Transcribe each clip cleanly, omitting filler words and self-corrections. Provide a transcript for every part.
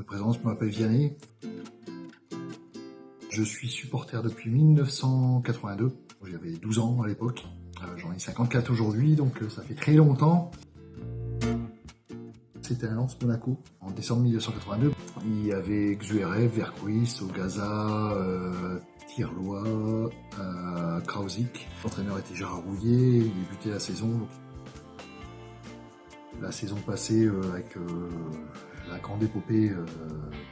me présente, je m'appelle Vianney. Je suis supporter depuis 1982. J'avais 12 ans à l'époque. J'en ai 54 aujourd'hui, donc ça fait très longtemps. C'était à Lens Monaco en décembre 1982. Il y avait Xueref, Vercruis, Ogaza, Tirlois, Krausik. L'entraîneur était Gérard Rouillet, il débutait la saison. La saison passée avec la grande épopée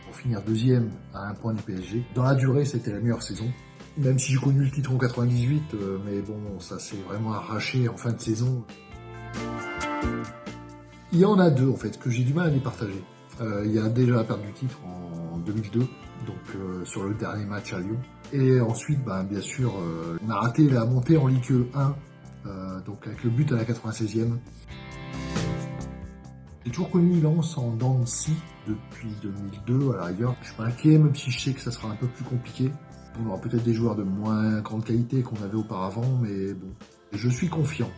pour finir deuxième à un point du PSG. Dans la durée, c'était la meilleure saison. Même si j'ai connu le titre en 98, mais bon, ça s'est vraiment arraché en fin de saison. Il y en a deux en fait que j'ai du mal à les partager. Il y a déjà la perte du titre en 2002, donc sur le dernier match à Lyon. Et ensuite, bien sûr, on a raté la montée en Ligue 1, donc avec le but à la 96e. J'ai toujours connu Lens en dents de scie depuis 2002 à la rigueur. Je suis pas inquiet, même si je sais que ça sera un peu plus compliqué. On aura peut-être des joueurs de moins grande qualité qu'on avait auparavant, mais bon, je suis confiant.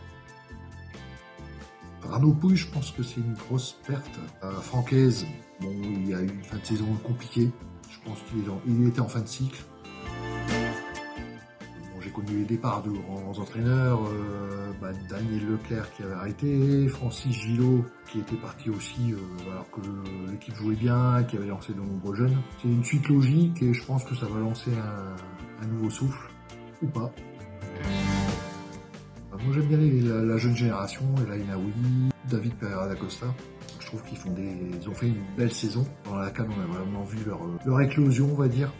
Arnaud Pouille, je pense que c'est une grosse perte. Francaise, bon, il y a eu une fin de saison compliquée. Je pense qu'il était en fin de cycle. Bon, j'ai connu les départs de grands entraîneurs, Daniel Leclerc qui avait arrêté, Francis Gillot qui était parti aussi alors que l'équipe jouait bien, qui avait lancé de nombreux jeunes. C'est une suite logique et je pense que ça va lancer un nouveau souffle, ou pas. Moi j'aime bien la jeune génération, Ella Inaoui, David Pereira da Costa. Je trouve qu'ils ont fait une belle saison dans laquelle on a vraiment vu leur éclosion, on va dire.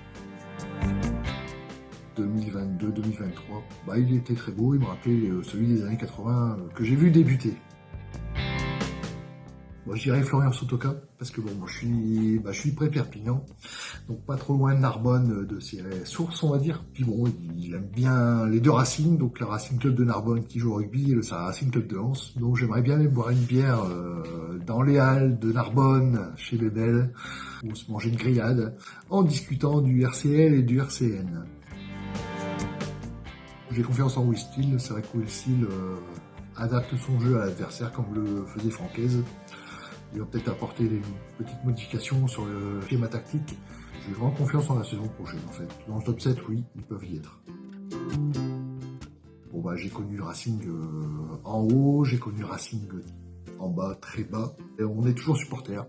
2022-2023, il était très beau, il me rappelait celui des années 80 que j'ai vu débuter. Moi je dirais Florian Sotoka, parce que bon, moi je suis près de Perpignan, donc pas trop loin de Narbonne, de ses sources on va dire. Puis bon, il aime bien les deux Racing, donc le Racing Club de Narbonne qui joue au rugby et le Racing Club de Lens. Donc j'aimerais bien aller boire une bière dans les halles de Narbonne, chez Bébel, ou se manger une grillade, en discutant du RCL et du RCN. J'ai confiance en Will Steele, c'est vrai que Will Steele adapte son jeu à l'adversaire comme le faisait Francaise. Il va peut-être apporter des petites modifications sur le schéma tactique. J'ai vraiment confiance en la saison prochaine en fait. Dans le top 7, oui, ils peuvent y être. Bon j'ai connu le Racing en haut, j'ai connu le Racing en bas, très bas. Et on est toujours supporters.